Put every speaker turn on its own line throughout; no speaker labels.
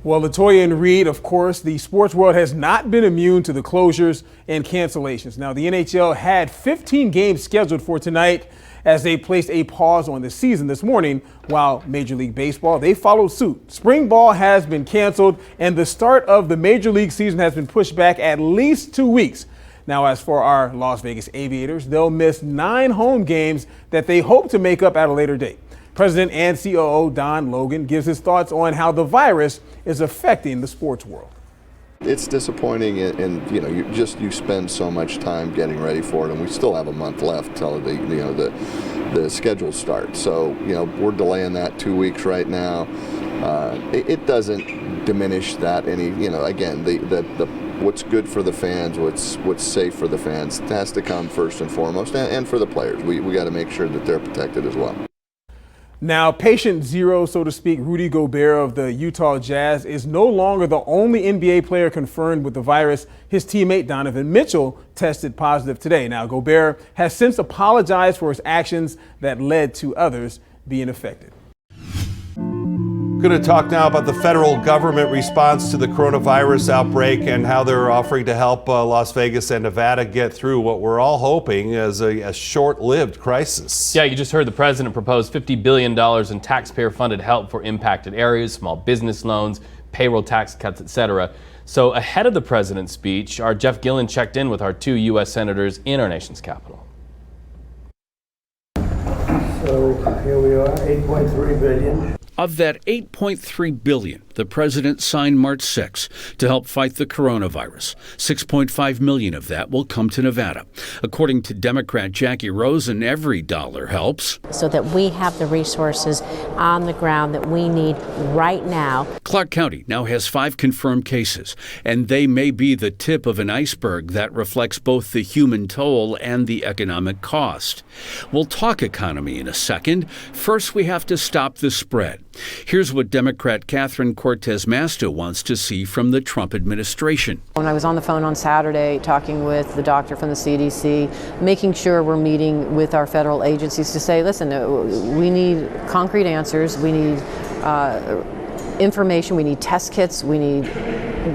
Well, LaToya and Reed, of course, the sports world has not been immune to the closures and cancellations. Now, the NHL had 15 games scheduled for tonight as they placed a pause on the season this morning, while Major League Baseball, they followed suit. Spring ball has been canceled, and the start of the Major League season has been pushed back at least 2 weeks. Now, as for our Las Vegas Aviators, they'll miss 9 home games that they hope to make up at a later date. President and COO Don Logan gives his thoughts on how the virus is affecting the sports world.
It's disappointing, and you spend so much time getting ready for it, and we still have a month left till the schedule starts. So we're delaying that 2 weeks right now. It doesn't diminish that any. Again, the what's good for the fans, what's safe for the fans, has to come first and foremost, and for the players. We got to make sure that they're protected as well.
Now, patient zero, so to speak, Rudy Gobert of the Utah Jazz is no longer the only NBA player confirmed with the virus. His teammate Donovan Mitchell tested positive today. Now, Gobert has since apologized for his actions that led to others being affected.
Going to talk now about the federal government response to the coronavirus outbreak and how they're offering to help Las Vegas and Nevada get through what we're all hoping is a short-lived crisis.
Yeah, you just heard the president propose $50 billion in taxpayer-funded help for impacted areas, small business loans, payroll tax cuts, etc. So ahead of the president's speech, our Jeff Gillen checked in with our 2 U.S. senators in our nation's capital.
So here we are, $8.3 billion.
Of that $8.3 billion, the president signed March 6 to help fight the coronavirus. $6.5 million of that will come to Nevada. According to Democrat Jackie Rosen, every dollar helps.
So that we have the resources on the ground that we need right now.
Clark County now has 5 confirmed cases, and they may be the tip of an iceberg that reflects both the human toll and the economic cost. We'll talk economy in a second. First, we have to stop the spread. Here's what Democrat Catherine Cortez Masto wants to see from the Trump administration.
When I was on the phone on Saturday talking with the doctor from the CDC, making sure we're meeting with our federal agencies to say, listen, we need concrete answers, we need information, we need test kits, we need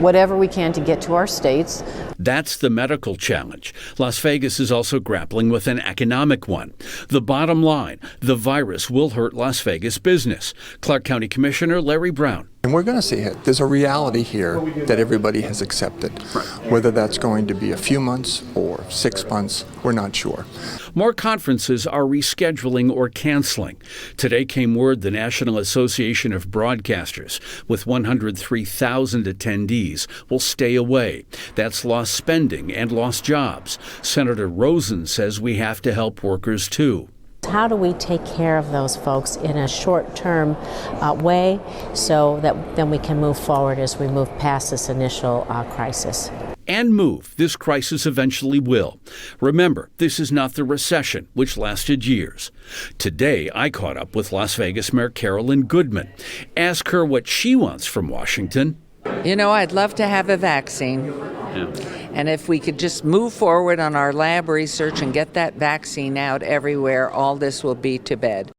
whatever we can to get to our states.
That's the medical challenge. Las Vegas is also grappling with an economic one. The bottom line, the virus will hurt Las Vegas business. Clark County Commissioner Larry Brown.
And we're going to see it. There's a reality here that everybody has accepted. Whether that's going to be a few months or 6 months, we're not sure.
More conferences are rescheduling or canceling. Today came word the National Association of Broadcasters, with 103,000 attendees, will stay away. That's lost spending and lost jobs. Senator Rosen says we have to help workers too.
How do we take care of those folks in a short-term way so that then we can move forward as we move past this initial crisis?
And move. This crisis eventually will. Remember, this is not the recession, which lasted years. Today, I caught up with Las Vegas Mayor Carolyn Goodman. Ask her what she wants from Washington.
I'd love to have a vaccine. And if we could just move forward on our lab research and get that vaccine out everywhere, all this will be to bed.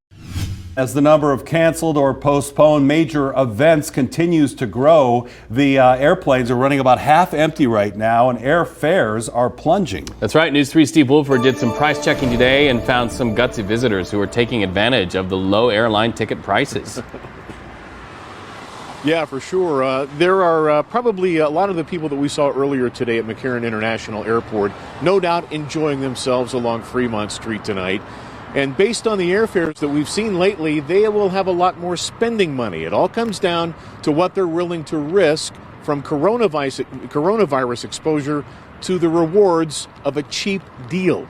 As the number of canceled or postponed major events continues to grow, the airplanes are running about half empty right now, and airfares are plunging.
That's right. News 3's Steve Wolford did some price checking today and found some gutsy visitors who are taking advantage of the low airline ticket prices.
Yeah, for sure. There are probably a lot of the people that we saw earlier today at McCarran International Airport, no doubt enjoying themselves along Fremont Street tonight. And based on the airfares that we've seen lately, they will have a lot more spending money. It all comes down to what they're willing to risk from coronavirus exposure to the rewards of a cheap deal.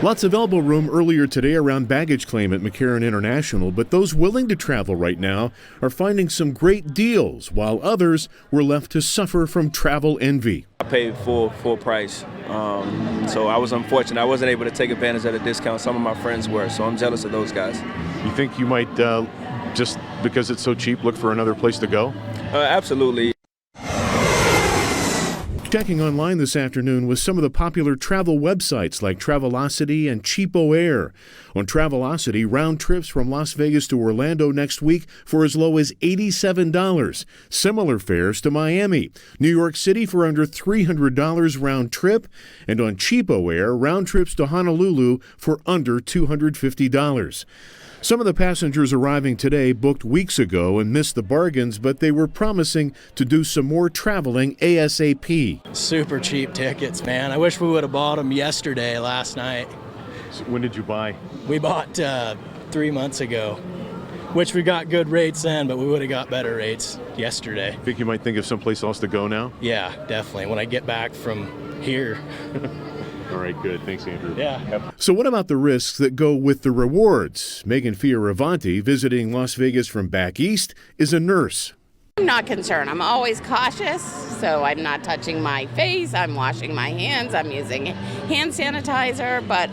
Lots of elbow room earlier today around baggage claim at McCarran International, but those willing to travel right now are finding some great deals, while others were left to suffer from travel envy.
I paid full price, so I was unfortunate. I wasn't able to take advantage of the discount. Some of my friends were, so I'm jealous of those guys.
You think you might, just because it's so cheap, look for another place to go?
Absolutely.
Checking online this afternoon with some of the popular travel websites like Travelocity and Cheapo Air. On Travelocity, round trips from Las Vegas to Orlando next week for as low as $87. Similar fares to Miami. New York City for under $300 round trip. And on Cheapo Air, round trips to Honolulu for under $250. Some of the passengers arriving today booked weeks ago and missed the bargains, but they were promising to do some more traveling ASAP.
Super cheap tickets, man. I wish we would have bought them last night.
So when did you buy?
We bought 3 months ago, which we got good rates then, but we would have got better rates yesterday.
Think you might think of someplace else to go now?
Yeah, definitely. When I get back from here.
All right, good. Thanks, Andrew.
Yeah.
So what about the risks that go with the rewards? Megan Fioravanti, visiting Las Vegas from back east, is a nurse.
I'm not concerned. I'm always cautious, so I'm not touching my face. I'm washing my hands. I'm using hand sanitizer, but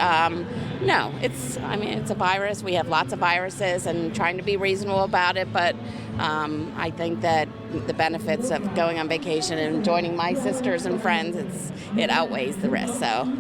no, it's a virus. We have lots of viruses and trying to be reasonable about it, but I think that the benefits of going on vacation and joining my sisters and friends, it outweighs the risk. So